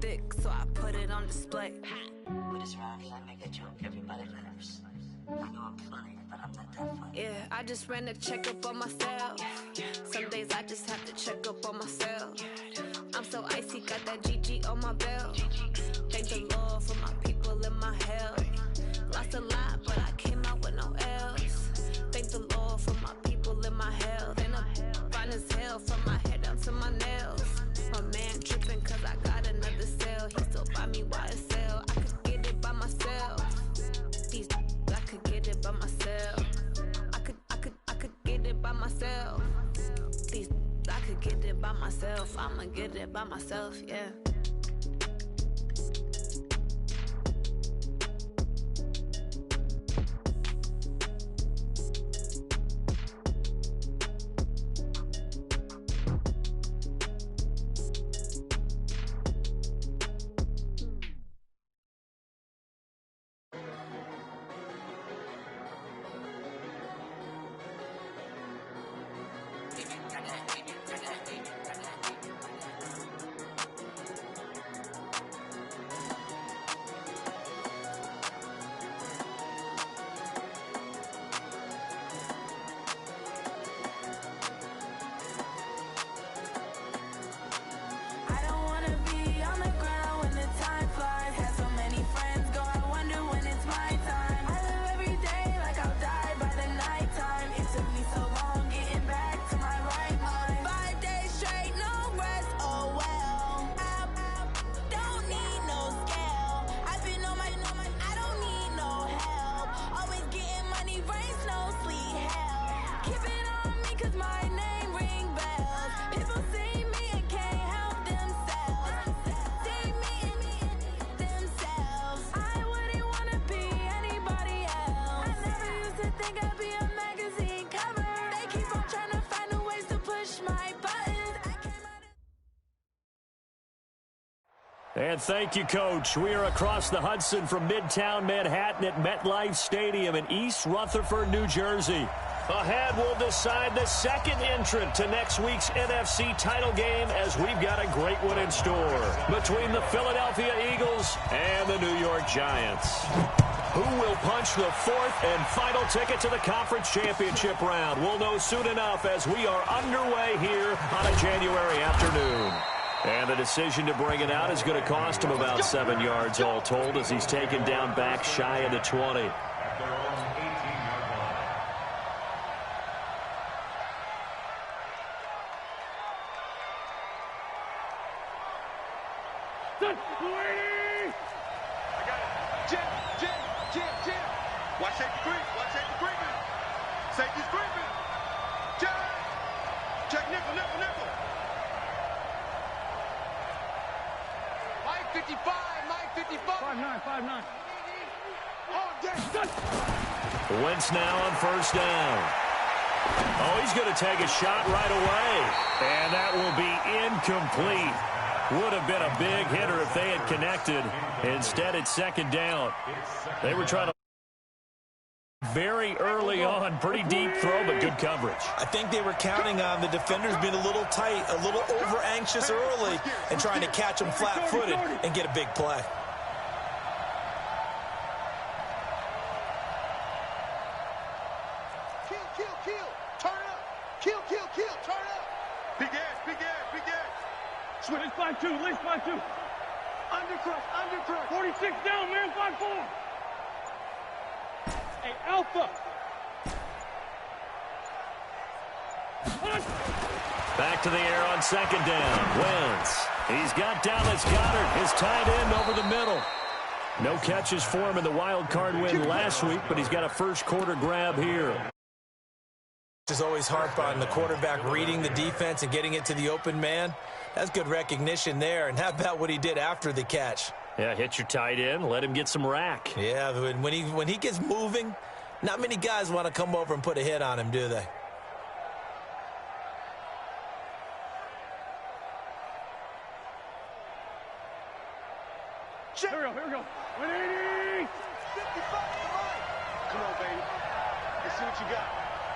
thick, so I put it on display. With this round here, I make a joke everybody laughs. I know I'm funny, but I'm not that funny. Yeah, I just ran a checkup on myself. Some days I just have to check up on myself. I'm so icy, got that GG on my belt. Thank the Lord for my people in my health. Lost a lot, but I came out with no L's. Thank the Lord for my people in my health. And I'm fine as hell from my head down to my nails. My man tripping cause I got another cell. He still buy me YSL. I could get it by myself. These I could get it by myself. I could get it by myself. These I could get it by myself. I'ma get it by myself, yeah. And thank you, Coach. We are across the Hudson from Midtown Manhattan at MetLife Stadium in East Rutherford, New Jersey. Ahead, we'll decide the second entrant to next week's NFC title game as we've got a great one in store between the Philadelphia Eagles and the New York Giants. Who will punch the fourth and final ticket to the conference championship round? We'll know soon enough as we are underway here on a January afternoon. And the decision to bring it out is going to cost him about 7 yards all told as he's taken down back shy of the 20. Watch safety creep. Watch safety creeping. Safety's creeping. Check nickel. Mike 55. 5'9". Oh, damn. Wentz now on first down. Oh, he's going to take a shot right away. And that will be incomplete. Would have been a big hitter if they had connected. Instead, it's second down. They were trying to very early on. Pretty deep throw, but good coverage. I think they were counting on the defenders being a little tight, a little over-anxious early, and trying to catch them flat-footed and get a big play. Kill. Turn up. Kill. Turn up. Big ass. Switch. Lace by two. Undercrush. 46 down, man. 5-4. Hey, Alpha. Back to the air on second down. Wentz. He's got Dallas Goedert, his tight end, over the middle. No catches for him in the wild card win last week, but he's got a first quarter grab here. Is always harp on the quarterback reading the defense and getting it to the open man. That's good recognition there. And how about what he did after the catch? Yeah, hit your tight end, let him get some rack. Yeah, when he gets moving, not many guys want to come over and put a hit on him, do they? Here we go. 180. 55. Come on, baby. Let's see what you got.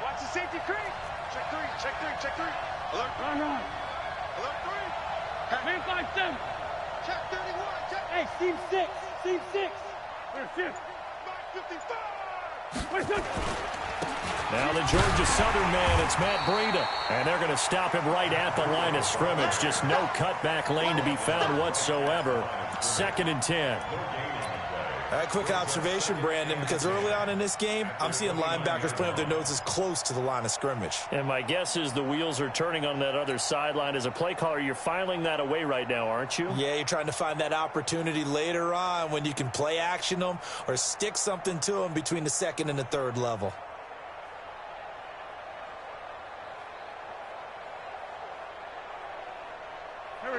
Watch the safety creep. Check three. Alert. Run. Alert 3. Man 5-7. Hey, seam 6. Seam 6. Where's 6? 55. Now the Georgia Southern man, it's Matt Breida. And they're going to stop him right at the line of scrimmage. Just no cutback lane to be found whatsoever. 2nd and 10. All right, quick observation, Brandon, because early on in this game, I'm seeing linebackers playing with their noses close to the line of scrimmage. And my guess is the wheels are turning on that other sideline. As a play caller, you're filing that away right now, aren't you? Yeah, you're trying to find that opportunity later on when you can play action them or stick something to them between the 2nd and the 3rd level.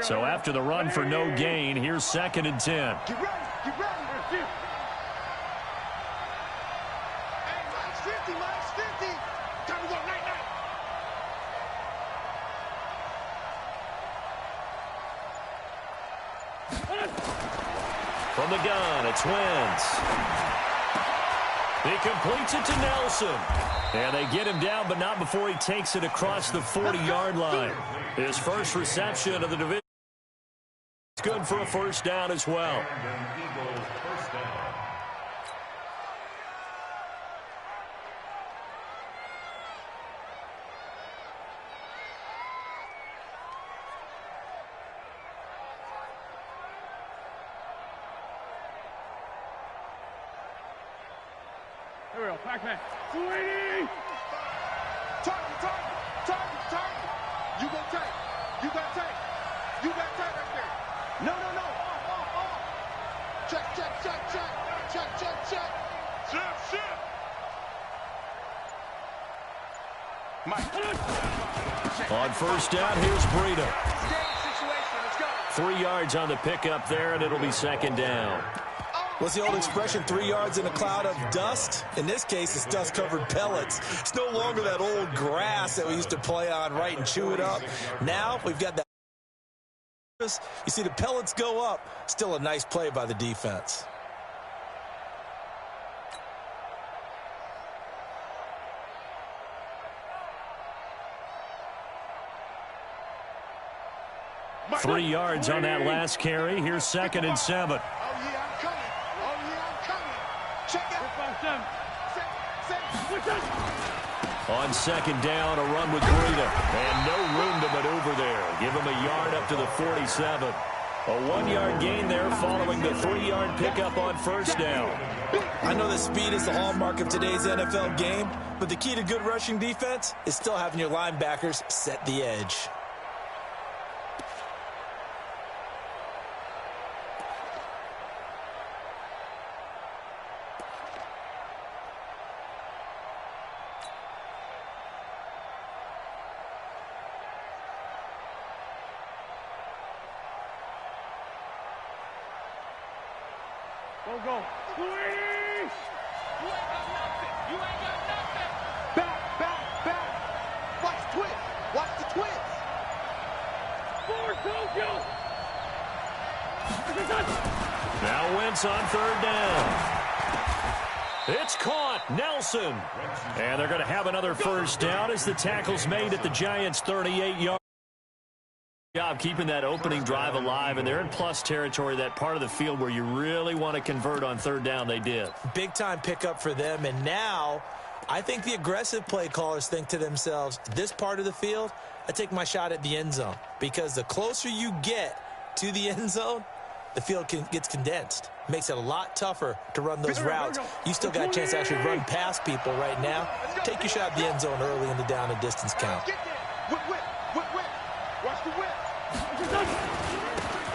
So after the run for no gain, here's 2nd and 10. Get ready. Get ready. Hey, minus 50. Time to go night. From the gun, it's Wentz. He completes it to Nelson. And they get him down, but not before he takes it across the 40-yard line. His first reception of the division. It's good for a first down as well. Here we go, Pac-Man. 280! Target. You got tight. You got tight right there. No. Off. Check. Check. Mike. On first down, here's Breida. Game situation. Let's go. 3 yards on the pickup there, and it'll be 2nd down. What's the old expression, 3 yards in a cloud of dust? In this case, it's dust-covered pellets. It's no longer that old grass that we used to play on, right, and chew it up. Now we've got that. You see the pellets go up. Still a nice play by the defense. Mike. 3 yards on that last carry. Here's 2nd and 7. Oh, yeah, I'm coming. Check out. On 2nd down, a run with Breida. And no room to maneuver there. Give him a yard up to the 47. A 1-yard gain there following the 3-yard pickup on first down. I know that speed is the hallmark of today's NFL game, but the key to good rushing defense is still having your linebackers set the edge. Go. 280! You ain't got nothing. Back. Watch the twist. Forward, Tokyo! Now Wentz on 3rd down. It's caught. Nelson. And they're going to have another first down as the tackle's made at the Giants' 38-yard. Job keeping that opening drive alive, and they're in plus territory, that part of the field where you really want to convert on 3rd down. They did. Big time pickup for them, and now I think the aggressive play callers think to themselves, this part of the field, I take my shot at the end zone, because the closer you get to the end zone, the field gets condensed. Makes it a lot tougher to run those routes. You still got a chance to actually run past people right now. Take your shot at the end zone early in the down and distance count. Whip. Watch the whip.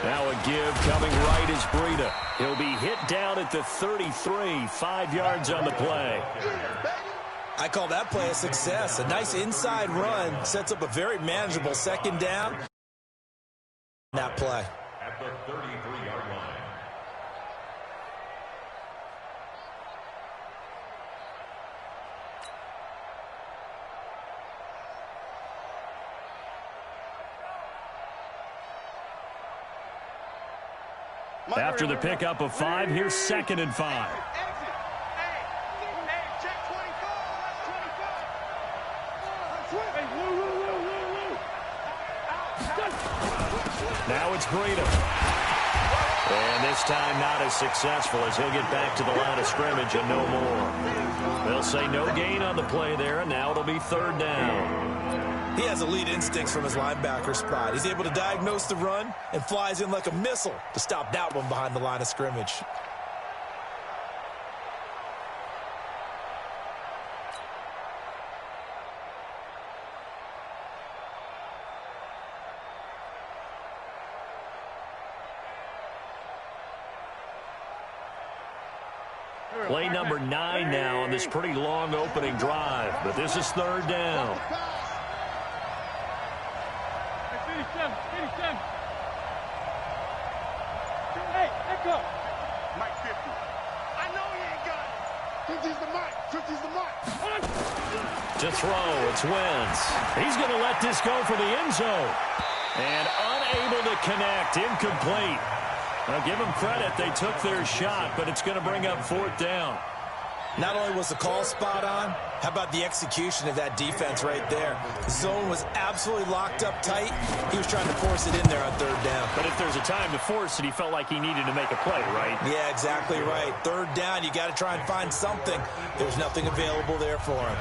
Now a give coming right is Breida. He'll be hit down at the 33, 5 yards on the play. I call that play a success. A nice inside run sets up a very manageable 2nd down. That play. At the 33-yard line. After the pickup of 5, here's 2nd and 5. Check 24. Now it's Breida. And this time not as successful as he'll get back to the line of scrimmage and no more. They'll say no gain on the play there, and now it'll be third down. He has elite instincts from his linebacker spot. He's able to diagnose the run and flies in like a missile to stop that one behind the line of scrimmage. Play number 9 now on this pretty long opening drive, but this is third down. Finish them. Hey, echo. Mike 50. I know he ain't got it. 50's the Mike. 50's the Mike. To throw, it's Wentz. He's going to let this go for the end zone. And unable to connect, incomplete. Now, give them credit. They took their shot, but it's going to bring up fourth down. Not only was the call spot on, how about the execution of that defense right there? The zone was absolutely locked up tight. He was trying to force it in there on third down. But if there's a time to force it, he felt like he needed to make a play, right? Yeah, exactly right. Third down, you got to try and find something. There was nothing available there for him.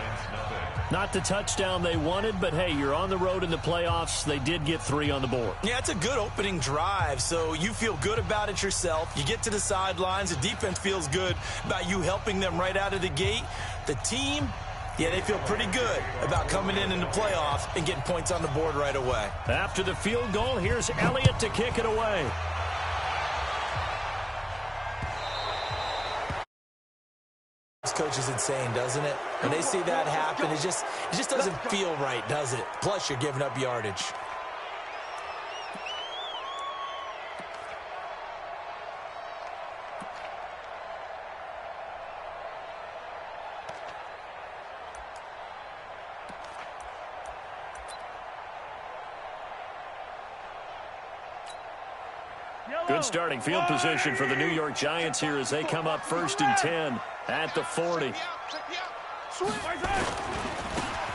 Not the touchdown they wanted, but hey, you're on the road in the playoffs. They did get 3 on the board. Yeah, it's a good opening drive, so you feel good about it yourself. You get to the sidelines. The defense feels good about you helping them right out of the gate. The team, yeah, they feel pretty good about coming in the playoffs and getting points on the board right away. After the field goal, here's Elliott to kick it away. This coach is insane, doesn't it? When they see that happen, it just doesn't feel right, does it? Plus, you're giving up yardage. Good starting field position for the New York Giants here as they come up 1st and 10 at the 40.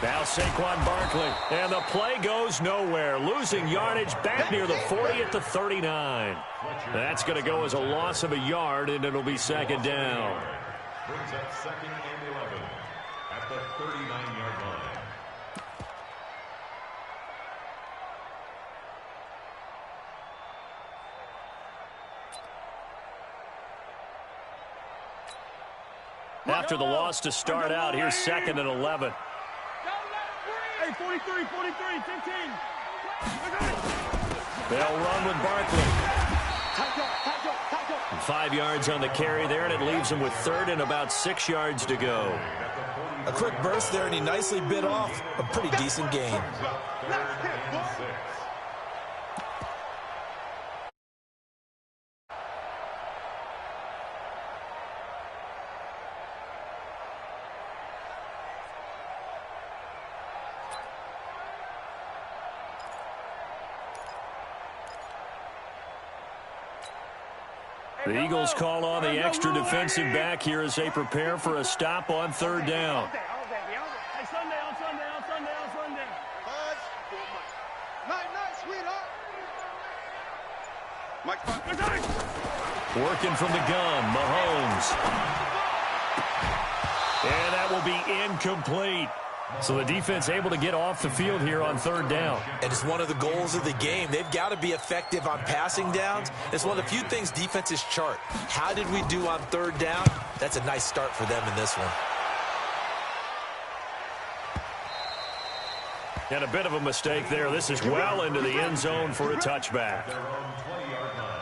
Now Saquon Barkley, and the play goes nowhere. Losing yardage back near the 40 at the 39. That's going to go as a loss of a yard, and it'll be second down. Brings up 2nd and 11 at the 39-yard line. After the loss to start out, here's 2nd and 11. Hey, 43, 15. They'll run with Barkley. 5 yards on the carry there, and it leaves them with 3rd and about 6 yards to go. A quick burst there, and he nicely bit off a pretty decent gain. The Eagles call on the extra defensive back here as they prepare for a stop on 3rd down. Hey, Sunday. Night, sweetheart. Mike, Working from the gun, Mahomes. And that will be incomplete. So the defense able to get off the field here on 3rd down. And it's one of the goals of the game. They've got to be effective on passing downs. It's one of the few things defenses chart. How did we do on 3rd down? That's a nice start for them in this one. And a bit of a mistake there. This is well into the end zone for a touchback. Their own 20-yard line.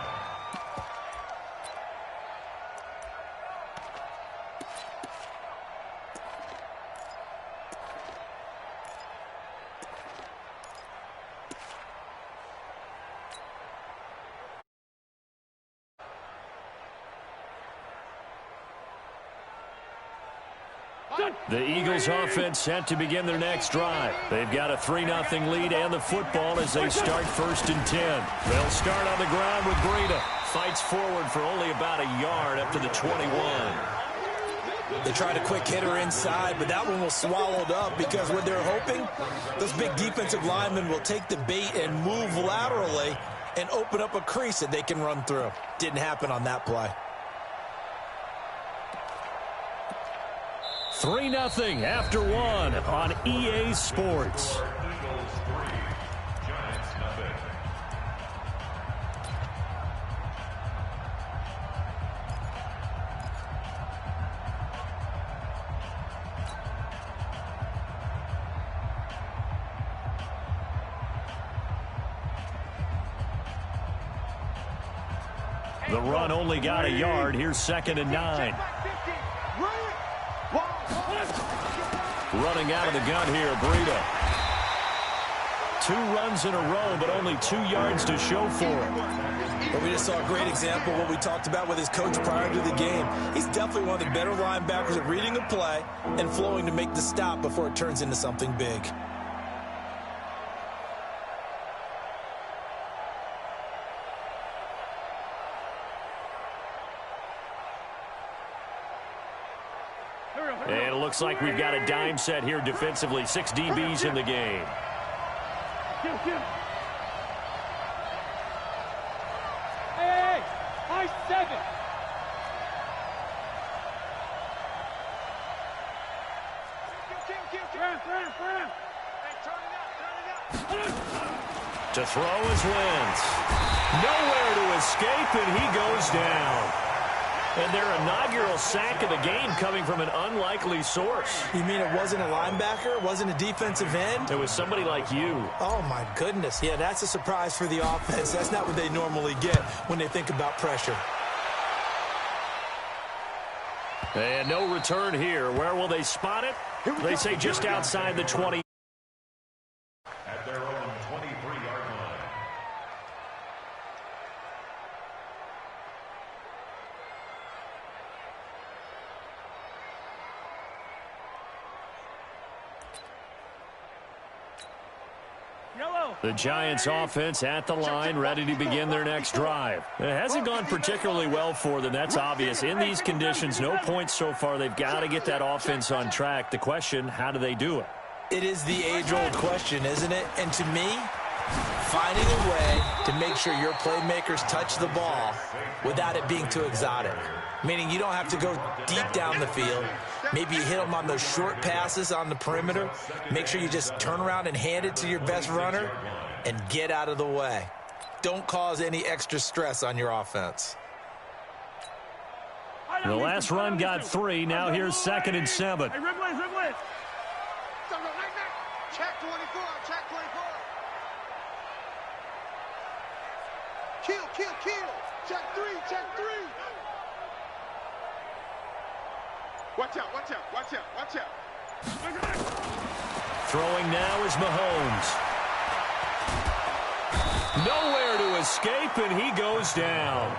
The Eagles offense set to begin their next drive. They've got a 3-0 lead and the football as they start 1st and 10. They'll start on the ground with Breida. Fights forward for only about a yard up to the 21. They tried a quick hitter inside, but that one was swallowed up because what they're hoping, those big defensive linemen will take the bait and move laterally and open up a crease that they can run through. Didn't happen on that play. 3-0 after one on EA Sports. The run only got a yard. Here's 2nd and 9. Running out of the gun here, Breida. 2 runs in a row, but only 2 yards to show for it. But we just saw a great example of what we talked about with his coach prior to the game. He's definitely one of the better linebackers at reading a play and flowing to make the stop before it turns into something big. And it looks like we've got a dime set here defensively. 6 DBs in the game. Hey, high 7. To throw is Wentz. Nowhere to escape, and he goes down. And their inaugural sack of the game coming from an unlikely source. You mean it wasn't a linebacker? It wasn't a defensive end? It was somebody like you. Oh, my goodness. Yeah, that's a surprise for the offense. That's not what they normally get when they think about pressure. And no return here. Where will they spot it? They say just outside the 20. At their own 23-yard line. The Giants offense at the line, ready to begin their next drive. It hasn't gone particularly well for them. That's obvious. In these conditions, no points so far. They've got to get that offense on track. The question, how do they do it? It is the age-old question, isn't it? And to me, finding a way to make sure your playmakers touch the ball without it being too exotic. Meaning you don't have to go deep down the field. Maybe you hit them on those short passes on the perimeter. Make sure you just turn around and hand it to your best runner and get out of the way. Don't cause any extra stress on your offense. The last run got 3. Now here's 2nd and 7. Hey, Check 24. Check 24. Kill. Check 3. Watch out. Throwing now is Mahomes. Nowhere to escape, and he goes down.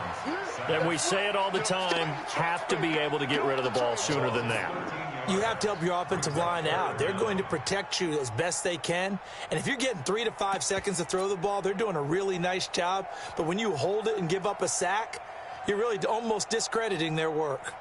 And we say it all the time, have to be able to get rid of the ball sooner than that. You have to help your offensive line out. They're going to protect you as best they can. And if you're getting 3 to 5 seconds to throw the ball, they're doing a really nice job. But when you hold it and give up a sack, you're really almost discrediting their work.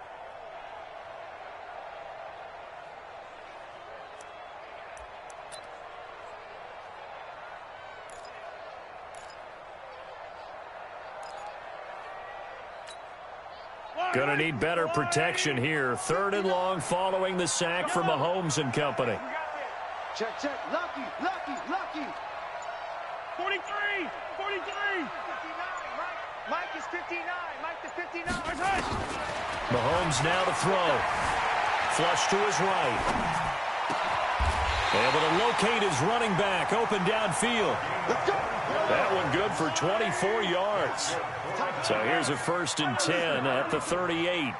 Going to need better protection here. 3rd and long following the sack from Mahomes and company. Check. Lucky. 43. 59. Mike is 59. Mike to 59. Mahomes now to throw. Flush to his right. Able to locate his running back. Open downfield. That one good for 24 yards. So here's a 1st and 10 at the 38.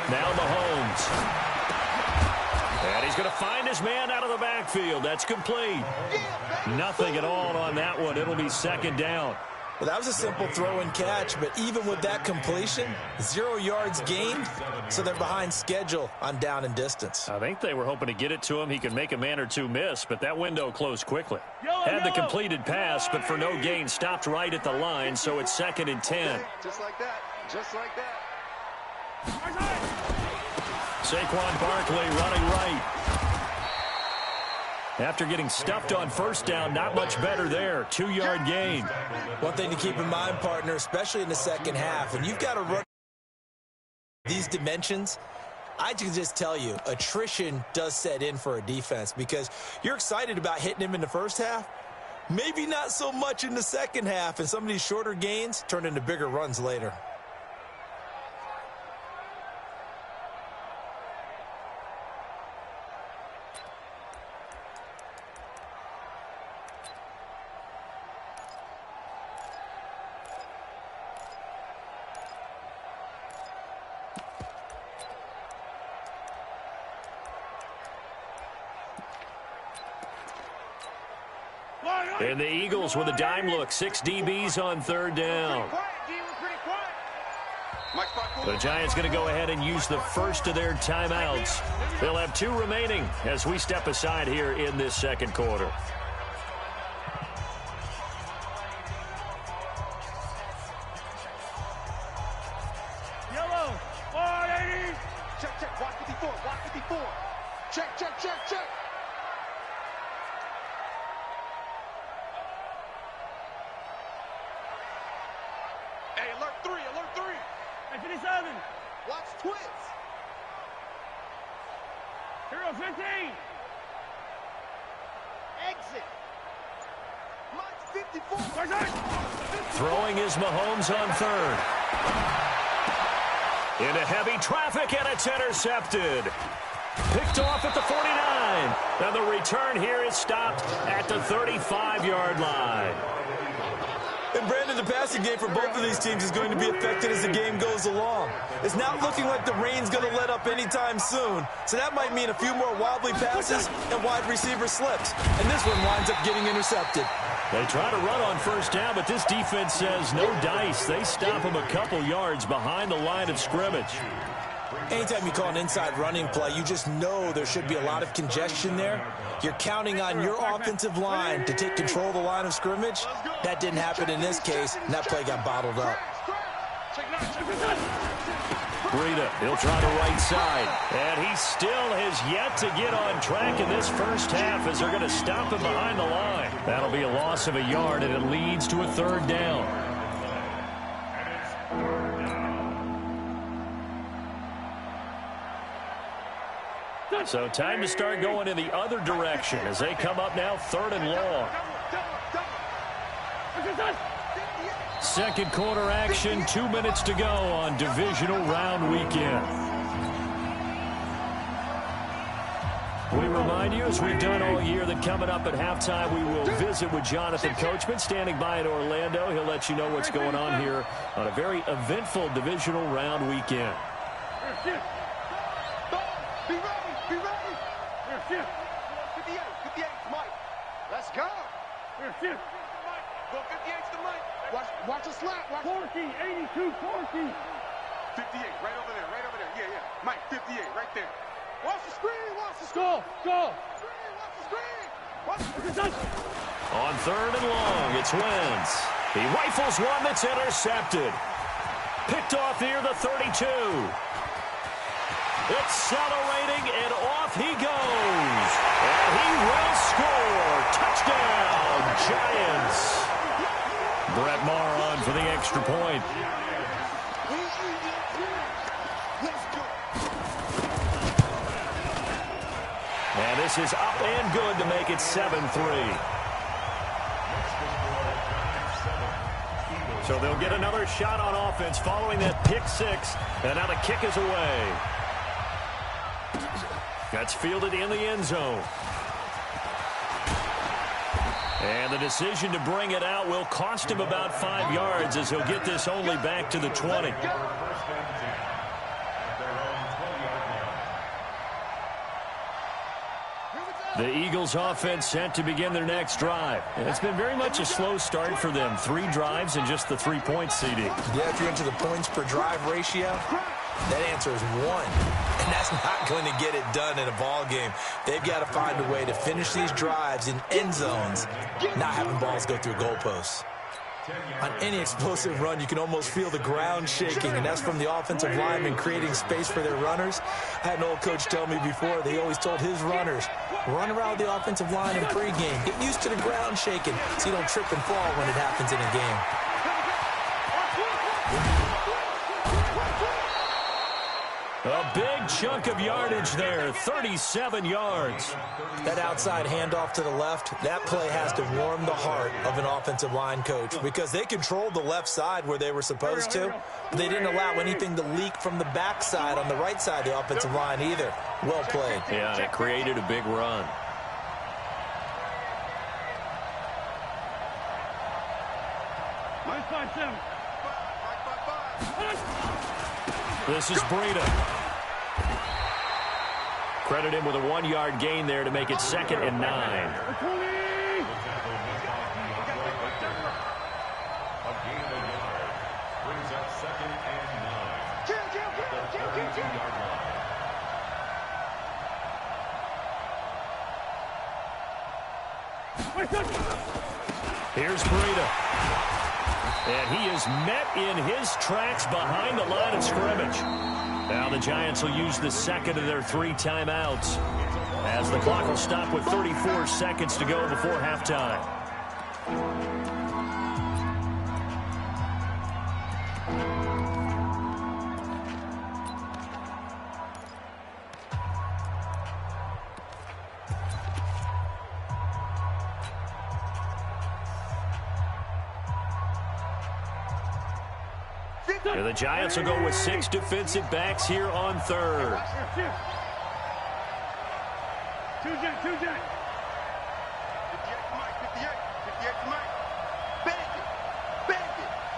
Now Mahomes. And he's going to find his man out of the backfield. That's complete. Nothing at all on that one. It'll be 2nd down. Well, that was a simple throw and catch, but even with that completion, 0 yards gained, so they're behind schedule on down and distance. I think they were hoping to get it to him. He could make a man or two miss, but that window closed quickly. Had the completed pass, but for no gain, stopped right at the line, so it's 2nd and 10. Just like that. Saquon Barkley running right. After getting stuffed on first down, not much better there. 2-yard gain. One thing to keep in mind, partner, especially in the second half, and you've got to run these dimensions, I can just tell you, attrition does set in for a defense because you're excited about hitting him in the first half. Maybe not so much in the second half, and some of these shorter gains turn into bigger runs later. And the Eagles with a dime look. 6 DBs on third down. The Giants going to go ahead and use the first of their timeouts. They'll have 2 remaining as we step aside here in this second quarter. Yellow. 180. Check, check. Watch 54. Watch 54. Check, check, check, check. Hey, alert 3, alert 3. Hey, 57. Watch twins. Hero 15. Exit. Watch 54. Throwing is Mahomes on third. Into heavy traffic, and it's intercepted. Picked off at the 49. And the return here is stopped at the 35-yard line. And Brandon, the passing game for both of these teams is going to be affected as the game goes along. It's not looking like the rain's going to let up anytime soon. So that might mean a few more wobbly passes and wide receiver slips. And this one winds up getting intercepted. They try to run on first down, but this defense says no dice. They stop him a couple yards behind the line of scrimmage. Anytime you call an inside running play, you just know there should be a lot of congestion there. You're counting on your offensive line to take control of the line of scrimmage. That didn't happen in this case, and that play got bottled up. Breida, he'll try the right side. And he still has yet to get on track in this first half as they're going to stop him behind the line. That'll be a loss of a yard, and it leads to a third down. So time to start going in the other direction as they come up now 3rd and long. Second quarter action, 2 minutes to go on divisional round weekend. We remind you, as we've done all year, that coming up at halftime, we will visit with Jonathan Coachman standing by in Orlando. He'll let you know what's going on here on a very eventful divisional round weekend. Be ready, be ready. 58, 58, Mike. Let's go. Go 58's the Mike. Watch the slap. Watch 40, 82, 40. 58, right over there, right over there. Yeah, yeah. Mike, 58, right there. Watch the screen, watch the screen. Go. Watch the screen. Watch the screen. On 3rd and long, it's Wentz. He rifles one that's intercepted. Picked off near the 32. Accelerating, and off he goes. And he will score. Touchdown, Giants. Brett Maher on for the extra point. And this is up and good to make it 7-3. So they'll get another shot on offense following that pick six. And now the kick is away. That's fielded in the end zone. And the decision to bring it out will cost him about 5 yards as he'll get this only back to the 20. The Eagles offense set to begin their next drive. And it's been very much a slow start for them. 3 drives and just the 3-point CD. Yeah, if you're into the points per drive ratio, that answer is 1. And that's not going to get it done in a ball game. They've got to find a way to finish these drives in end zones, not having balls go through goalposts. On any explosive run, you can almost feel the ground shaking, and that's from the offensive linemen creating space for their runners. I had an old coach tell me before, they always told his runners, run around the offensive line in pregame. Get used to the ground shaking so you don't trip and fall when it happens in a game. A big chunk of yardage there, 37 yards. That outside handoff to the left, that play has to warm the heart of an offensive line coach because they controlled the left side where they were supposed to. But they didn't allow anything to leak from the backside on the right side of the offensive line either. Well played. Yeah, it created a big run. This is Breida. Credit him with a 1-yard gain there to make it 2nd and 9. A gain of a yard brings up 2nd and 9. At the 32-yard line. Here's Breida. And he is met in his tracks behind the line of scrimmage. Now the Giants will use the second of their 3 timeouts as the clock will stop with 34 seconds to go before halftime. And the Giants will go with 6 defensive backs here on 3rd. Two Jack. 58 to Mike. Bend it.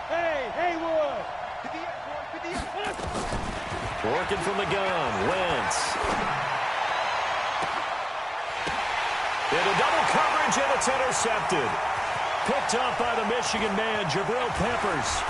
Hey, Haywood. 58. Working from the gun, Wentz. Into double coverage, and it's intercepted. Picked up by the Michigan man, Jabril Peppers.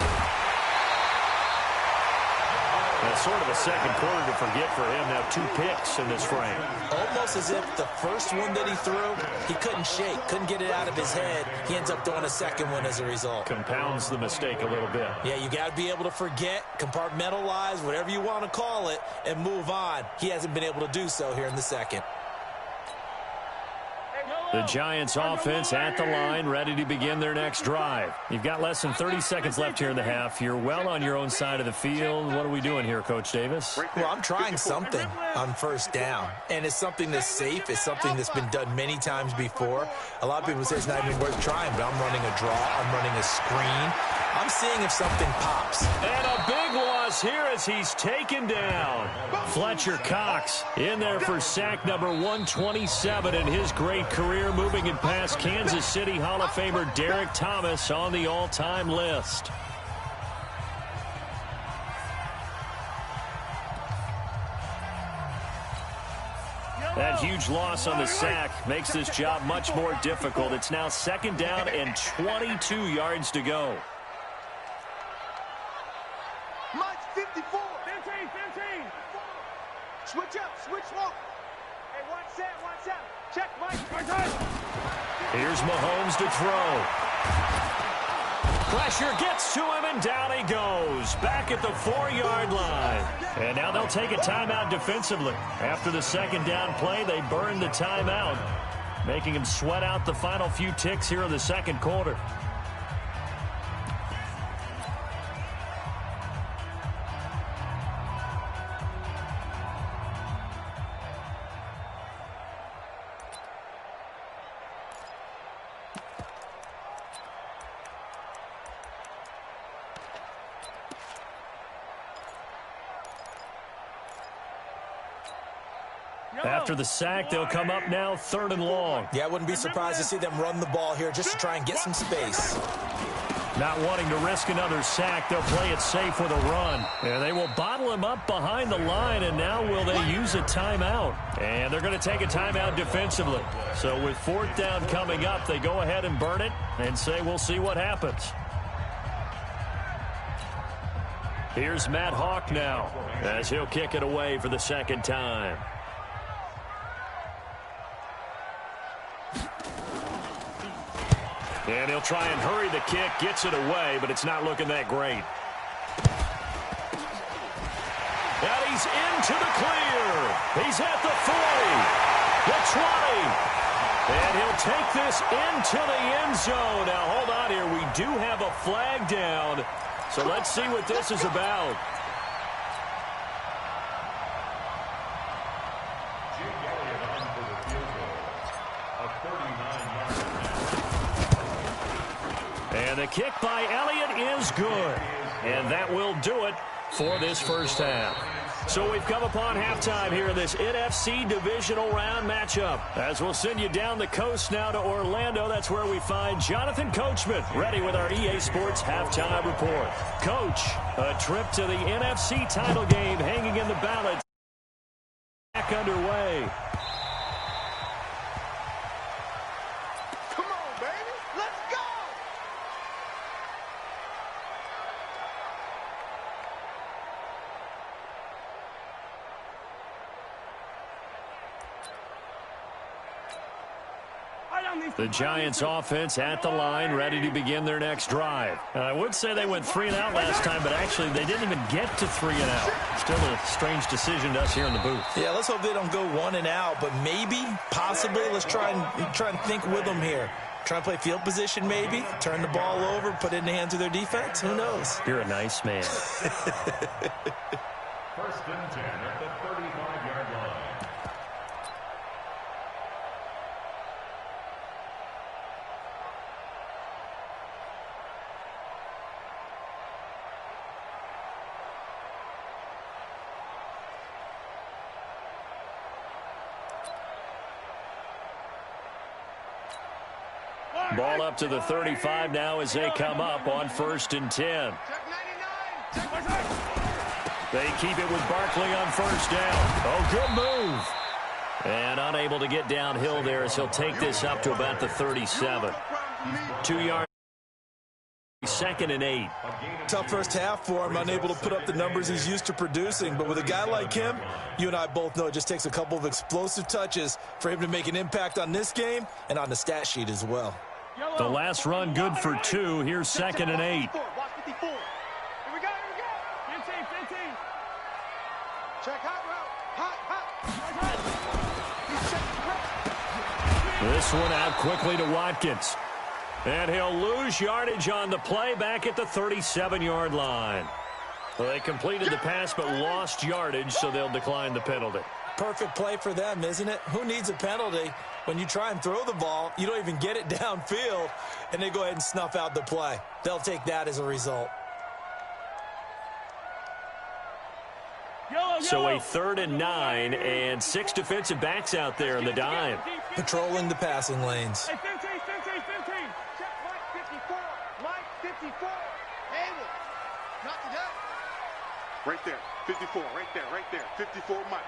That's sort of a second quarter to forget for him. Now 2 picks in this frame. Almost as if the first one that he threw, he couldn't shake, couldn't get it out of his head. He ends up throwing a second one as a result. Compounds the mistake a little bit. Yeah, you got to be able to forget, compartmentalize, whatever you want to call it, and move on. He hasn't been able to do so here in the second. The Giants offense at the line, ready to begin their next drive. You've got less than 30 seconds left here in the half. You're well on your own side of the field. What are we doing here, Coach Davis? Well, I'm trying something on first down, and it's something that's safe. It's something that's been done many times before. A lot of people say it's not even worth trying, but I'm running a draw. I'm running a screen. I'm seeing if something pops. And a big loss here as he's taken down. Fletcher Cox in there for sack number 127 in his great career, moving it past Kansas City Hall of Famer Derek Thomas on the all-time list. That huge loss on the sack makes this job much more difficult. It's now 2nd down and 22 yards to go. Mike's 54. 15. Switch up, switch low. Hey, one set. Check, Mike. Here's Mahomes to throw. Pressure gets to him, and down he goes. Back at the 4-yard line. And now they'll take a timeout defensively. After the 2nd down play, they burned the timeout, making him sweat out the final few ticks here in the 2nd quarter. After the sack, they'll come up now 3rd and long. Yeah, I wouldn't be surprised to see them run the ball here just to try and get some space. Not wanting to risk another sack, they'll play it safe with a run. And they will bottle him up behind the line, and now will they use a timeout? And they're going to take a timeout defensively. So with 4th down coming up, they go ahead and burn it and say we'll see what happens. Here's Matt Hawk now as he'll kick it away for the 2nd time. And he'll try and hurry the kick, gets it away, but it's not looking that great. And he's into the clear. He's at the 40, the 20. And he'll take this into the end zone. Now, hold on here. We do have a flag down. So let's see what this is about. And the kick by Elliott is good. And that will do it for this first half. So we've come upon halftime here in this NFC divisional round matchup. As we'll send you down the coast now to Orlando, that's where we find Jonathan Coachman ready with our EA Sports halftime report. Coach, a trip to the NFC title game hanging in the balance. Back underway. Come on, baby. Let's go. The Giants offense at the line, ready to begin their next drive. I would say they went 3 and out last time, but actually they didn't even get to 3 and out. Still a strange decision to us here in the booth. Yeah, let's hope they don't go 1 and out, but maybe, possibly, let's try and think with them here. Try and play field position maybe, turn the ball over, put it in the hands of their defense. Who knows? You're a nice man. First and 10 at the 35-yard line. Ball up to the 35 now as they come up on 1st and 10. They keep it with Barkley on 1st down. Oh, good move. And unable to get downhill there as he'll take this up to about the 37. 2 yards. 2nd and 8. Tough first half for him, unable to put up the numbers he's used to producing. But with a guy like him, you and I both know it just takes a couple of explosive touches for him to make an impact on this game and on the stat sheet as well. The last run good for 2. Here's 2nd and 8. Watch 54. Here we go. 15. Check hot route. This one out quickly to Watkins. And he'll lose yardage on the play back at the 37-yard line. Well, they completed the pass but lost yardage, so they'll decline the penalty. Perfect play for them, isn't it? Who needs a penalty? When you try and throw the ball, you don't even get it downfield, and they go ahead and snuff out the play. They'll take that as a result. So a 3rd and 9 and 6 defensive backs out there in the dime. Patrolling the passing lanes. 15. Check Mike 54. Mike 54. Hayward. Not today. Right there. 54. Right there. 54 Mike.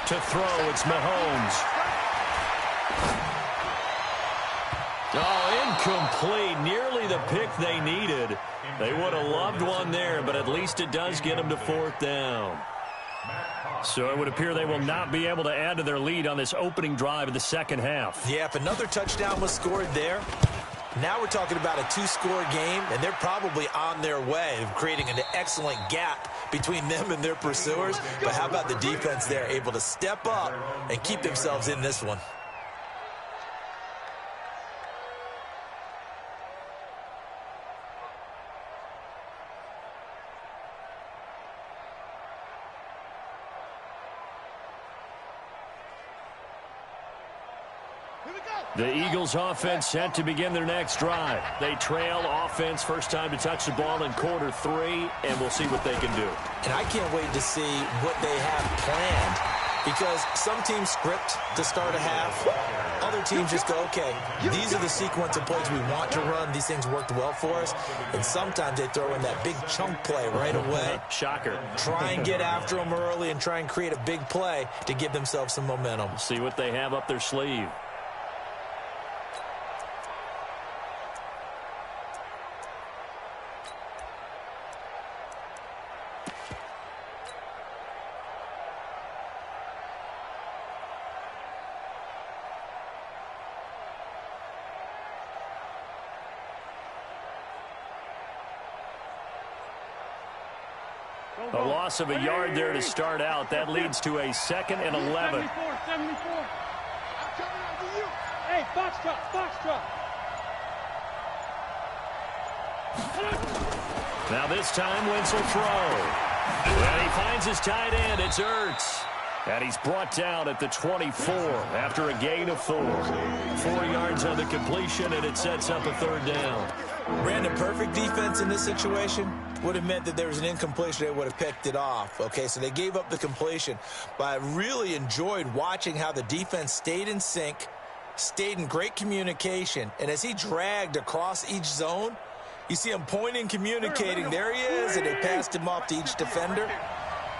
To throw, it's Mahomes. Oh, incomplete. Nearly the pick they needed. They would have loved one there, but at least it does get them to 4th down. So it would appear they will not be able to add to their lead on this opening drive of the second half. Yeah, if another touchdown was scored there, now we're talking about a 2-score game, and they're probably on their way of creating an excellent gap between them and their pursuers. But how about the defense there, able to step up and keep themselves in this one? The Eagles offense set to begin their next drive. They trail offense, first time to touch the ball in quarter 3, and we'll see what they can do. And I can't wait to see what they have planned, because some teams script to start a half. Other teams just go, okay, these are the sequence of plays we want to run. These things worked well for us. And sometimes they throw in that big chunk play right away. Shocker. Try and get after them early and try and create a big play to give themselves some momentum. See what they have up their sleeve. A loss of a yard there to start out. That leads to a 2nd and 11. 74, 74. Hey, foxtrot, foxtrot. Now this time, Wentz will throw. And he finds his tight end. It's Ertz. And he's brought down at the 24 after a gain of 4. 4 yards on the completion, and it sets up a 3rd down. Brandon, perfect defense in this situation would have meant that there was an incompletion. They would have picked it off. Okay, so they gave up the completion. But I really enjoyed watching how the defense stayed in sync, stayed in great communication. And as he dragged across each zone, you see him pointing, communicating. There he is, and they passed him off to each defender.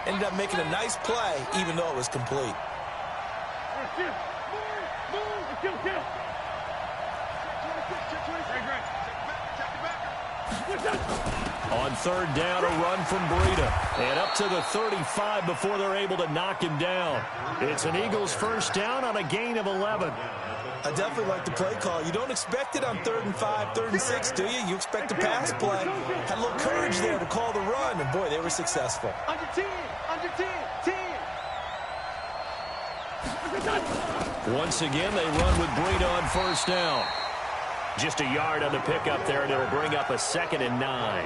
Ended up making a nice play, even though it was complete. On 3rd down, a run from Breida. And up to the 35 before they're able to knock him down. It's an Eagles 1st down on a gain of 11. I definitely like the play call. You don't expect it on 3rd and 5, 3rd and 6, do you? You expect a pass play. Had a little courage there to call the run, and boy, they were successful. Under 10, 10. Once again, they run with Breida on 1st down. Just a yard on the pickup there, and it'll bring up a 2nd and 9.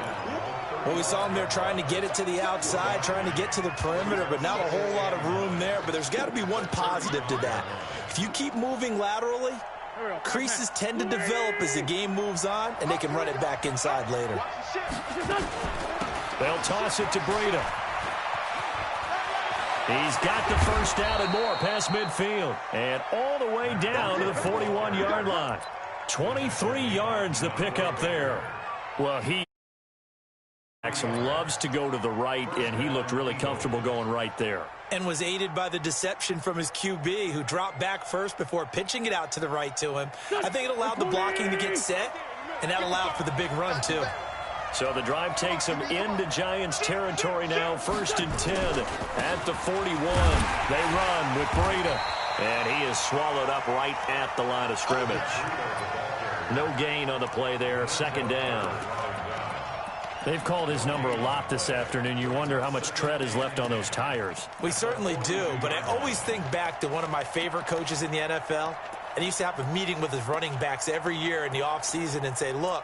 Well, we saw him there trying to get it to the outside, trying to get to the perimeter, but not a whole lot of room there. But there's got to be one positive to that. If you keep moving laterally, creases tend to develop as the game moves on, and they can run it back inside later. They'll toss it to Breida. He's got the 1st down and more past midfield. And all the way down to the 41-yard line. 23 yards the pickup there. Well, he loves to go to the right, and he looked really comfortable going right there. And was aided by the deception from his QB, who dropped back first before pitching it out to the right to him. I think it allowed the blocking to get set, and that allowed for the big run, too. So the drive takes him into Giants territory now. 1st and 10 at the 41. They run with Breida, and he is swallowed up right at the line of scrimmage. No gain on the play there. 2nd down. They've called his number a lot this afternoon. You wonder how much tread is left on those tires. We certainly do, but I always think back to one of my favorite coaches in the NFL, and he used to have a meeting with his running backs every year in the offseason and say, look,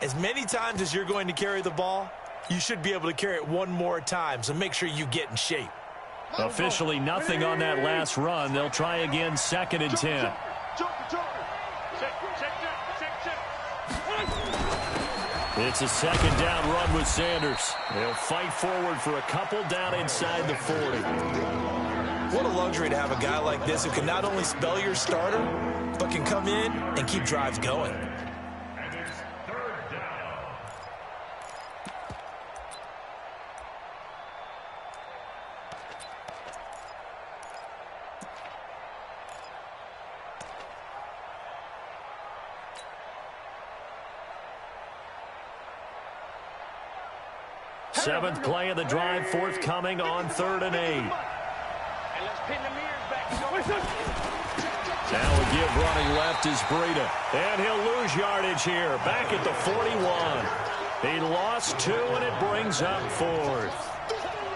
as many times as you're going to carry the ball, you should be able to carry it one more time, so make sure you get in shape. Officially nothing on that last run. They'll try again, 2nd and 10. It's a 2nd down run with Sanders. They'll fight forward for a couple down inside the 40. What a luxury to have a guy like this who can not only spell your starter, but can come in and keep drives going. And it's 3rd down. Seventh play of the drive forthcoming on 3rd and 8. Now a give running left is Breida. And he'll lose yardage here. Back at the 41. He lost 2, and it brings up 4th.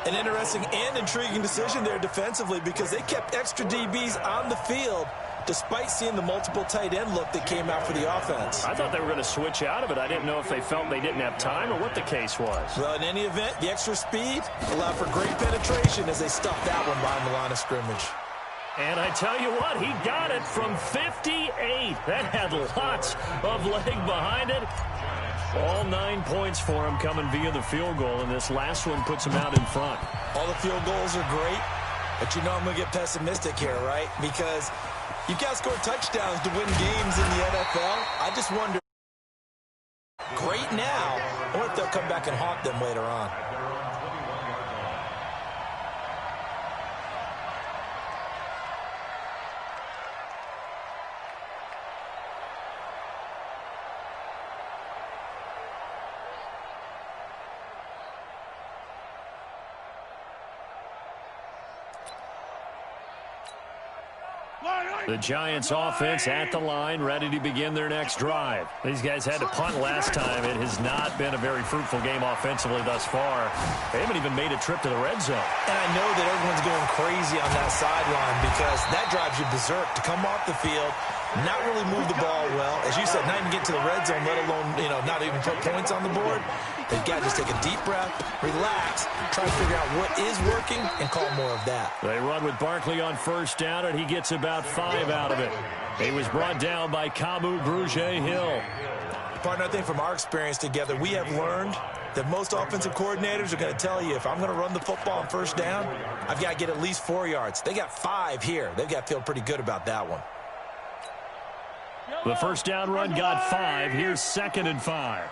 An interesting and intriguing decision there defensively, because they kept extra DBs on the field despite seeing the multiple tight end look that came out for the offense. I thought they were going to switch out of it. I didn't know if they felt they didn't have time or what the case was. Well, in any event, the extra speed allowed for great penetration as they stuffed that one behind the line of scrimmage. And I tell you what, he got it from 58. That had lots of leg behind it. All 9 points for him coming via the field goal, and this last one puts him out in front. All the field goals are great, but you know I'm going to get pessimistic here, right? Because you've got to score touchdowns to win games in the NFL. I just wonder, great now, or if they'll come back and haunt them later on. The Giants offense at the line, ready to begin their next drive. These guys had to punt last time. It has not been a very fruitful game offensively thus far. They haven't even made a trip to the red zone. And I know that everyone's going crazy on that sideline because that drives you berserk to come off the field, not really move the ball well. As you said, not even get to the red zone, let alone, not even put points on the board. They've got to just take a deep breath, relax, try to figure out what is working, and call more of that. They run with Barkley on first down, and he gets about 5 out of it. He was brought down by Kamu Grugier-Hill. Partner, I think from our experience together, we have learned that most offensive coordinators are going to tell you, if I'm going to run the football on first down, I've got to get at least 4 yards. They got 5 here. They've got to feel pretty good about that one. The first down run got 5. Here's 2nd and 5.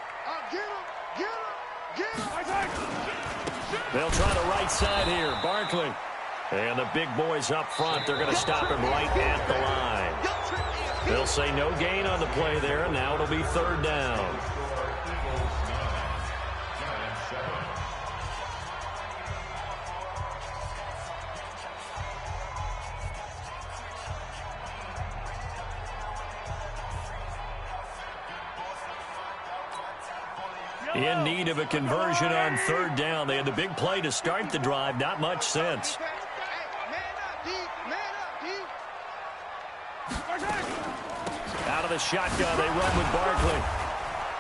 They'll try the right side here. Barkley. And the big boys up front, they're going to stop him right at the line. They'll say no gain on the play there, and now it'll be 3rd down. In need of a conversion on 3rd down. They had the big play to start the drive. Not much sense. Out of the shotgun, they run with Barkley.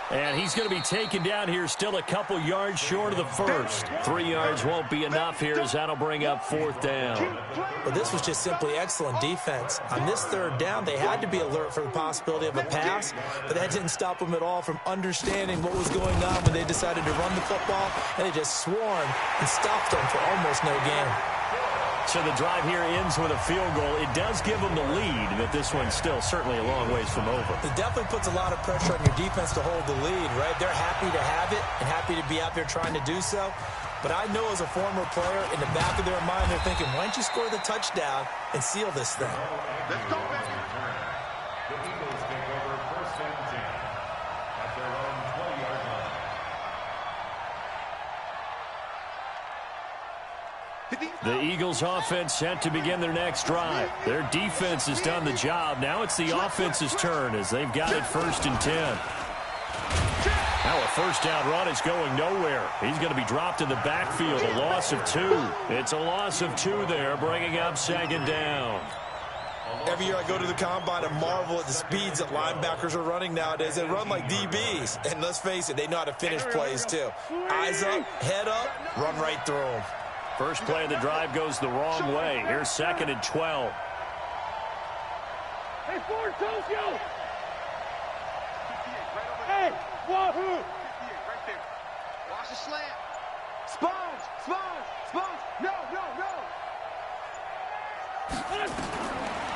And he's going to be taken down here, still a couple yards short of the first. 3 yards won't be enough here, as that'll bring up 4th down. Well, this was just simply excellent defense. On this 3rd down, they had to be alert for the possibility of a pass, but that didn't stop them at all from understanding what was going on when they decided to run the football, and they just swarmed and stopped them for almost no gain. So the drive here ends with a field goal. It does give them the lead, but this one's still certainly a long ways from over. It definitely puts a lot of pressure on your defense to hold the lead, right? They're happy to have it and happy to be out there trying to do so. But I know as a former player, in the back of their mind, they're thinking, why don't you score the touchdown and seal this thing? Let's go, baby. The Eagles take over 1st and 10 at their own 20-yard line. The Eagles offense set to begin their next drive. Their defense has done the job. Now it's the offense's turn as they've got it 1st and 10. Now a first down run is going nowhere. He's going to be dropped in the backfield, a loss of 2. It's a loss of 2 there, bringing up 2nd down. Every year I go to the combine and marvel at the speeds that linebackers are running nowadays. They run like DBs. And let's face it, they know how to finish plays too. Eyes up, head up, run right through them. First play of the drive goes the wrong way. Here's 2nd and 12. Hey, Ford, Tokyo! Hey, Wahoo! Right there. Watch the slant. Sponge. No.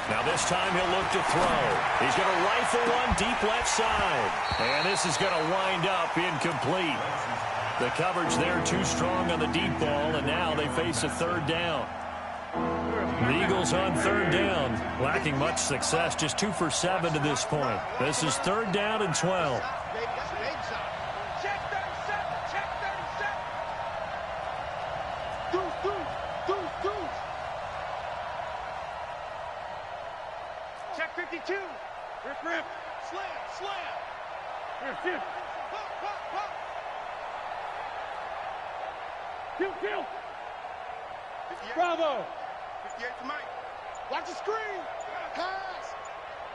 Now this time he'll look to throw. He's going to rifle one deep left side. And this is going to wind up incomplete. The coverage there too strong on the deep ball, and now they face a 3rd down. The Eagles on 3rd down, lacking much success, just 2 for 7 to this point. This is 3rd down and 12. Check 37. Deuce. Check 52. Rip. Slam. Here, shift. Pop. Kill. 58. Bravo. 58 to Mike. Watch the screen. Pass.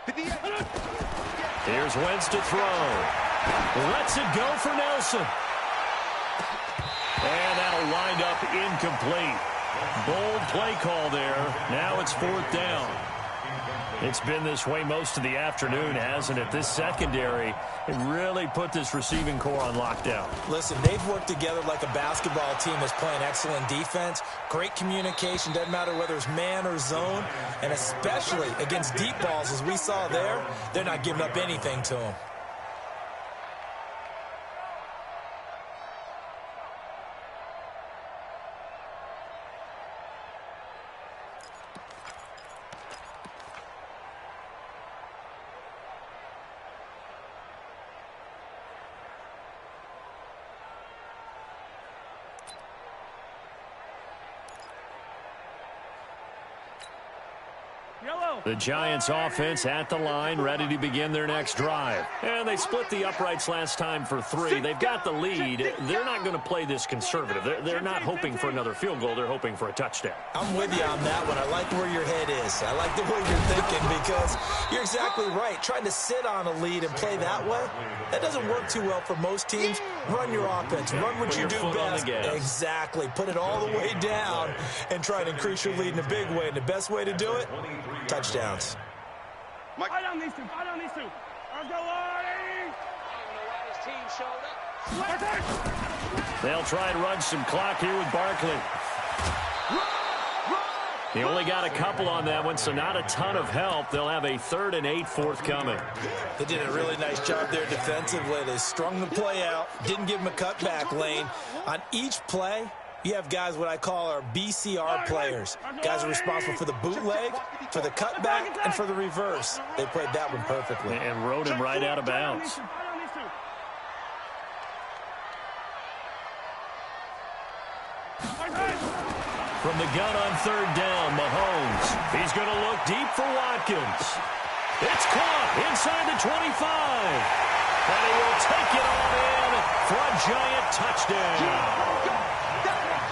58. Here's Wentz to throw. Lets it go for Nelson. And that'll wind up incomplete. Bold play call there. Now it's 4th down. It's been this way most of the afternoon, hasn't it? This secondary, it really put this receiving core on lockdown. Listen, they've worked together like a basketball team that's playing excellent defense. Great communication, doesn't matter whether it's man or zone. And especially against deep balls, as we saw there, they're not giving up anything to them. Yellow. The Giants offense at the line, ready to begin their next drive. And they split the uprights last time for 3. They've got the lead. They're not going to play this conservative. They're not hoping for another field goal. They're hoping for a touchdown. I'm with you on that one. I like where your head is. I like the way you're thinking because you're exactly right. Trying to sit on a lead and play that way, that doesn't work too well for most teams. Run your offense. Run what you do best. Exactly. Put it all the way down and try to increase your lead in a big way. And the best way to do it, touchdowns. Fight on these two. Fight on these two. Let's go, Lordy. His team showed up. They'll try and run some clock here with Barkley. He only got a couple on that one, so not a ton of help. They'll have a 3rd and 8 forthcoming. They did a really nice job there defensively. They strung the play out, didn't give him a cutback lane. On each play, you have guys what I call our BCR players. Guys are responsible for the bootleg, for the cutback, and for the reverse. They played that one perfectly. And rode him right out of bounds. From the gun on 3rd down, Mahomes. He's going to look deep for Watkins. It's caught inside the 25. And he will take it all in for a Giant touchdown.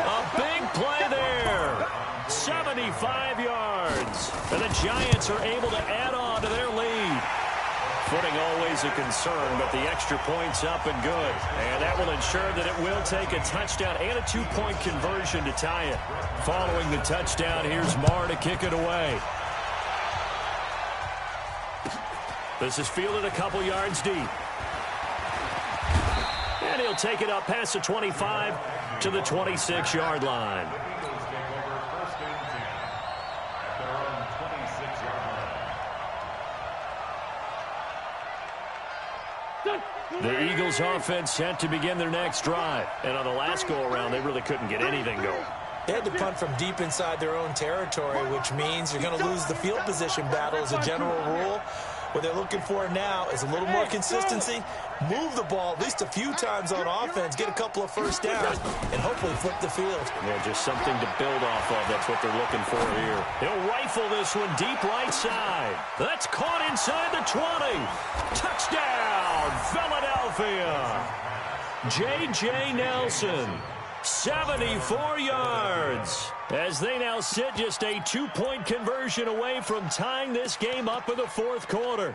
A big play there. 75 yards. And the Giants are able to add on to their lead. Footing always a concern, but the extra point's up and good. And that will ensure that it will take a touchdown and a 2-point conversion to tie it. Following the touchdown, here's Marr to kick it away. This is fielded a couple yards deep. And he'll take it up past the 25 to the 26-yard line. The Eagles offense set to begin their next drive. And on the last go-around, they really couldn't get anything going. They had to punt from deep inside their own territory, which means you're going to lose the field position battle as a general rule. What they're looking for now is a little more consistency, move the ball at least a few times on offense, get a couple of first downs, and hopefully flip the field. Yeah, just something to build off of. That's what they're looking for here. He'll rifle this one deep right side. That's caught inside the 20. Touchdown, Philadelphia. J.J. Nelson. 74 yards as they now sit just a 2-point conversion away from tying this game up in the 4th quarter.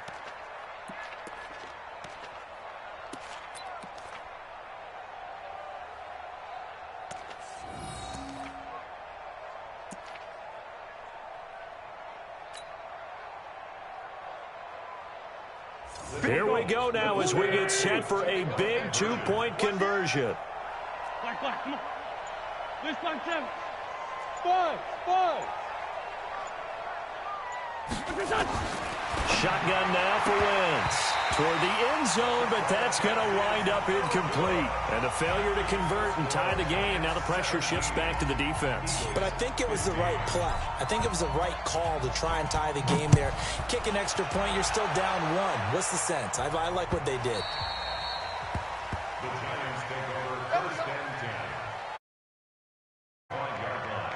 Here we go now as we get set for a big 2-point conversion. Black, come on. This black, 7. 5. Shotgun now for Wentz. Toward the end zone, but that's going to wind up incomplete. And a failure to convert and tie the game. Now the pressure shifts back to the defense. But I think it was the right play. I think it was the right call to try and tie the game there. Kick an extra point, you're still down 1. What's the sense? I like what they did. The Giants take over 1st and 10. 5-yard line.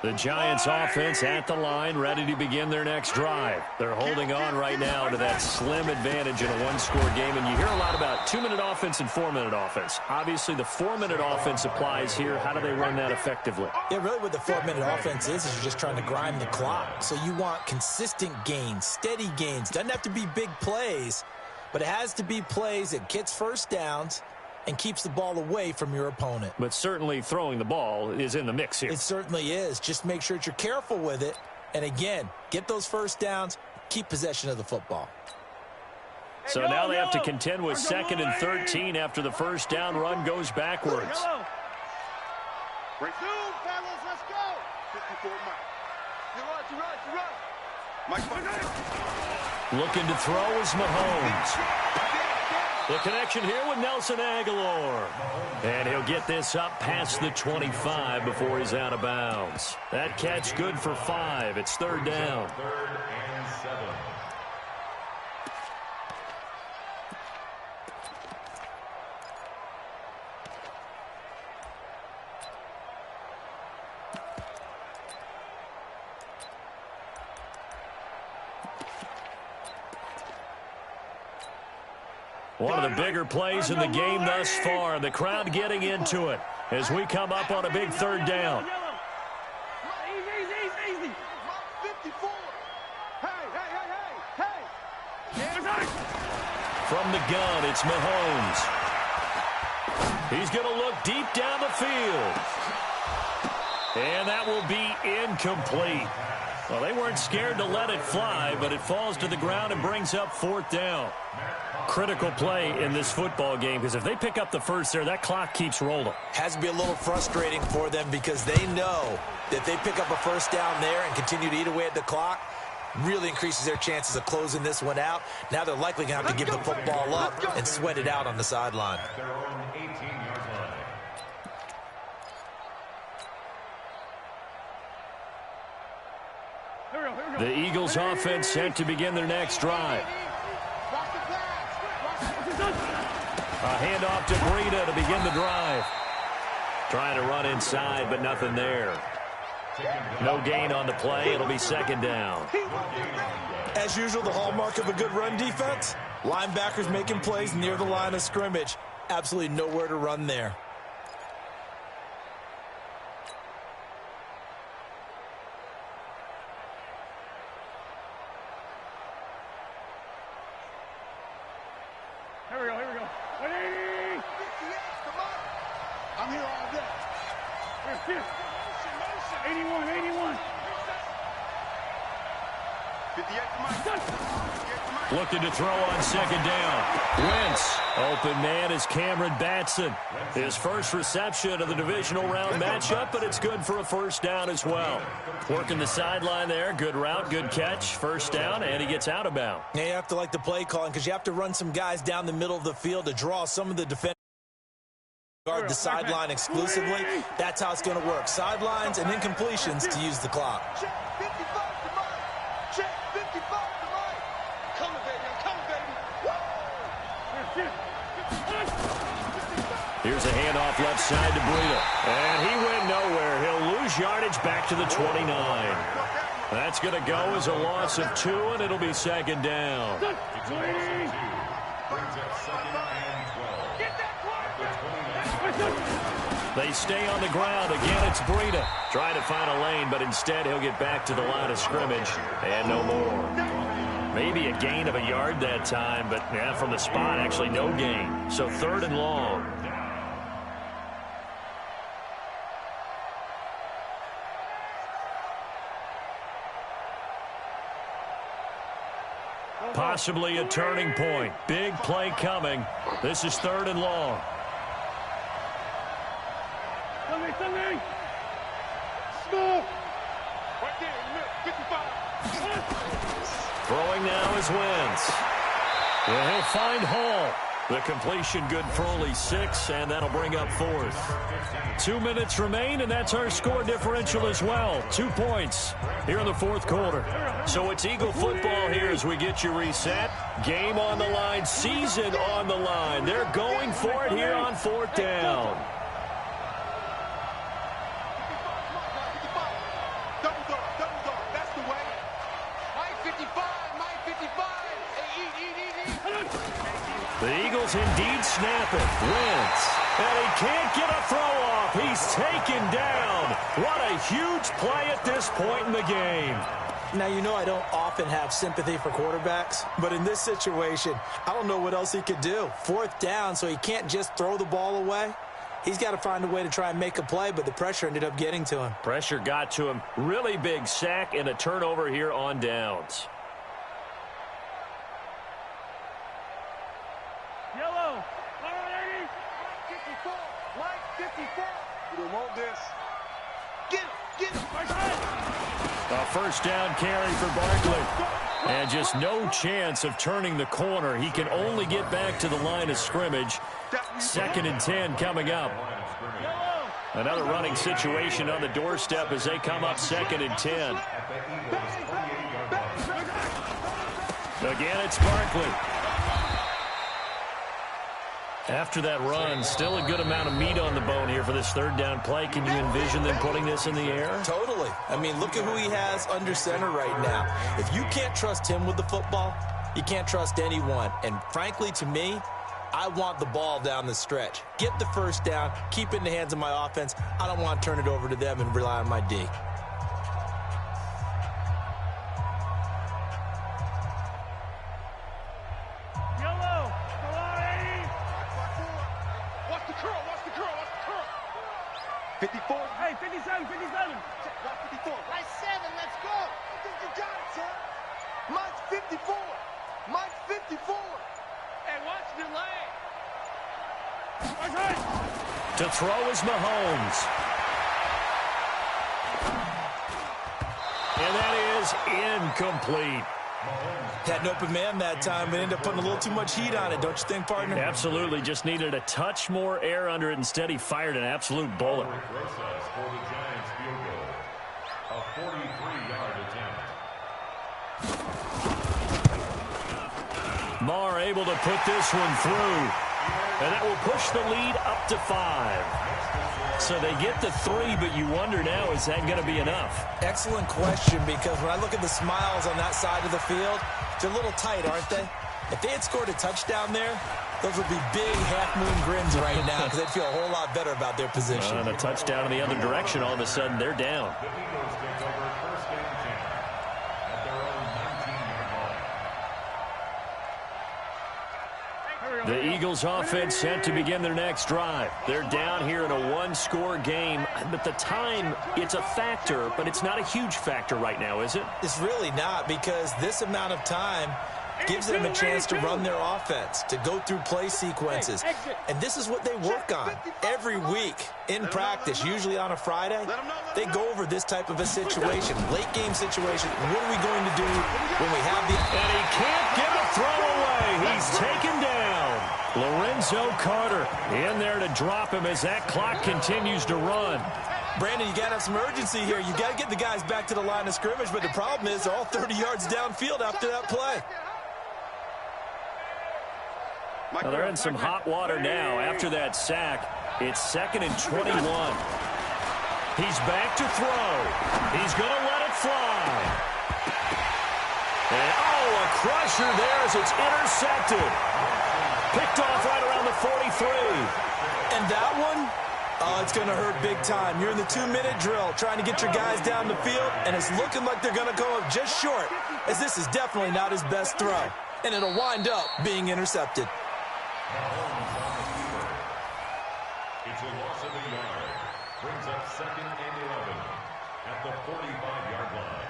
The Giants offense at the line, ready to begin their next drive. They're holding on right now to that slim advantage in a 1-score game. And you hear a lot about 2-minute offense and 4-minute offense. Obviously, the 4-minute offense applies here. How do they run that effectively? Yeah, really what the 4-minute offense is you're just trying to grind the clock. So you want consistent gains, steady gains. Doesn't have to be big plays, but it has to be plays that gets first downs and keeps the ball away from your opponent. But certainly throwing the ball is in the mix here. It certainly is. Just make sure that you're careful with it. And again, get those first downs, keep possession of the football. So now they have to contend with 2nd and 13 after the first down run goes backwards. Right. Fellas, let's go. 54 Mike. You run. Looking to throw is Mahomes. The connection here with Nelson Aguilar. And he'll get this up past the 25 before he's out of bounds. That catch good for 5. It's third down. 3rd and 7. One of the bigger plays in the game thus far. The crowd getting into it as we come up on a big third down. Easy. 54. Hey. From the gun, it's Mahomes. He's going to look deep down the field. And that will be incomplete. Well, they weren't scared to let it fly, but it falls to the ground and brings up 4th down. Critical play in this football game, because if they pick up the first there, that clock keeps rolling. Has to be a little frustrating for them because they know that if they pick up a first down there and continue to eat away at the clock, really increases their chances of closing this one out. Now they're likely going to have to give the football up and sweat it out on the sideline. Their own 18-yard line. The Eagles offense set to begin their next drive. A handoff to Breida to begin the drive. Trying to run inside, but nothing there. No gain on the play. It'll be 2nd down. As usual, the hallmark of a good run defense, linebackers making plays near the line of scrimmage. Absolutely nowhere to run there. Here we go. Ready? I'm here all day. Here's 81. 58 to Mike. Looking to throw on 2nd down. Wentz. Open man is Cameron Batson. His first reception of the divisional round matchup, but it's good for a 1st down as well. Working the sideline there. Good route, good catch. 1st down, and he gets out of bounds. Yeah, you have to like the play calling because you have to run some guys down the middle of the field to draw some of the defenders. Guard the sideline exclusively. That's how it's going to work. Sidelines and incompletions to use the clock. Check 55 to Mike. Check 55 to Mike. Coming, baby. Woo! Here's a handoff left side to Breida. And he went nowhere. He'll lose yardage back to the 29. That's going to go as a loss of 2, and it'll be 2nd down. Brings up 2nd and 12. Get that clock. They stay on the ground. Again, it's Breida. Trying to find a lane, but instead he'll get back to the line of scrimmage. And no more. Maybe a gain of a yard that time, but yeah, from the spot, actually no gain. So 3rd and long. Possibly a turning point. Big play coming. This is 3rd and long. Something. Score. Right there in the middle. 55. Throwing now is Wentz. Well, he'll find Hall. The completion good for only 6, and that'll bring up 4th. 2 minutes remain, and that's our score differential as well. 2 points here in the 4th quarter. So it's Eagle football here as we get you reset. Game on the line, season on the line. They're going for it here on 4th down. Double dog. That's the way. Mike 55. The Eagles indeed snap it. Wentz. And he can't get a throw off. He's taken down. What a huge play at this point in the game. Now, you know I don't often have sympathy for quarterbacks, but in this situation, I don't know what else he could do. 4th down, so he can't just throw the ball away. He's got to find a way to try and make a play, but the pressure ended up getting to him. Pressure got to him. Really big sack and a turnover here on downs. Yellow. All right, 54. Mike 54. You don't want this. Get him. Right side. A first down carry for Barkley. And just no chance of turning the corner. He can only get back to the line of scrimmage. 2nd and 10 coming up. Another running situation on the doorstep as they come up 2nd and 10. Again, it's Barkley. After that run, still a good amount of meat on the bone here for this 3rd down play. Can you envision them putting this in the air? Totally. I mean, look at who he has under center right now. If you can't trust him with the football, you can't trust anyone. And frankly, to me, I want the ball down the stretch. Get the first down, keep it in the hands of my offense. I don't want to turn it over to them and rely on my D. Yellow. Come on, 80. Watch the curl, watch the curl, watch the curl. 54. Hey, 57, 57. Watch 54. Right 7, let's go. I think you got it, son. Mike's 54. Mike's 54. Hey, watch the lane. To throw is Mahomes. And that is incomplete. Had an open man that time, but ended up putting a little too much heat on it, don't you think, partner? Absolutely. Just needed a touch more air under it. Instead, he fired an absolute bullet. Process for the Giants field goal. A 43-yard attempt. Marr able to put this one through. And that will push the lead up to 5. So they get the 3, but you wonder now, is that going to be enough? Excellent question, because when I look at the smiles on that side of the field, they're a little tight, aren't they? If they had scored a touchdown there, those would be big half-moon grins right now because they'd feel a whole lot better about their position. And a touchdown in the other direction, all of a sudden, they're down. The Eagles take over 1st and 10 at their own 19-yard line. The Eagles offense set to begin their next drive. They're down here in a 1-score game, but the time, it's a factor, but it's not a huge factor right now, is it? It's really not, because this amount of time gives them a chance to run their offense, to go through play sequences. And this is what they work on every week in practice, usually on a Friday. They go over this type of a situation, late game situation. What are we going to do when we have the... And he can't get a throw away. He's taken down. Lorenzo Carter in there to drop him as that clock continues to run. Brandon, you got to have some urgency here. You got to get the guys back to the line of scrimmage, but the problem is they're all 30 yards downfield after that play. Well, they're in some hot water now after that sack. It's 2nd and 21. He's back to throw. He's going to let it fly. And, a crusher there as it's intercepted. Picked off right around the 43. And that one, it's going to hurt big time. You're in the 2-minute drill trying to get your guys down the field, and it's looking like they're going to come up just short, as this is definitely not his best throw. And it'll wind up being intercepted. It's a loss of a yard. Brings up 2nd and 11 at the 45-yard line.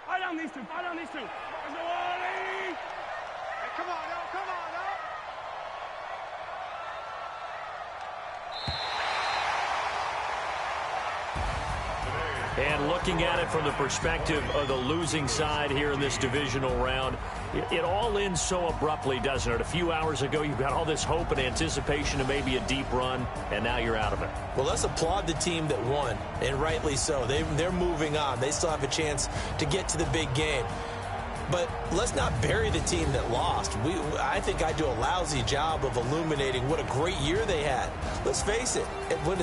Fight down these two. Fight down these two. There's no one. Hey, come on, yo. Come on, yo. And looking at it from the perspective of the losing side here in this divisional round, it all ends so abruptly, doesn't it? A few hours ago, you've got all this hope and anticipation of maybe a deep run, and now you're out of it. Well, let's applaud the team that won, and rightly so. They're moving on. They still have a chance to get to the big game. But let's not bury the team that lost. I think I do a lousy job of illuminating what a great year they had. Let's face it, when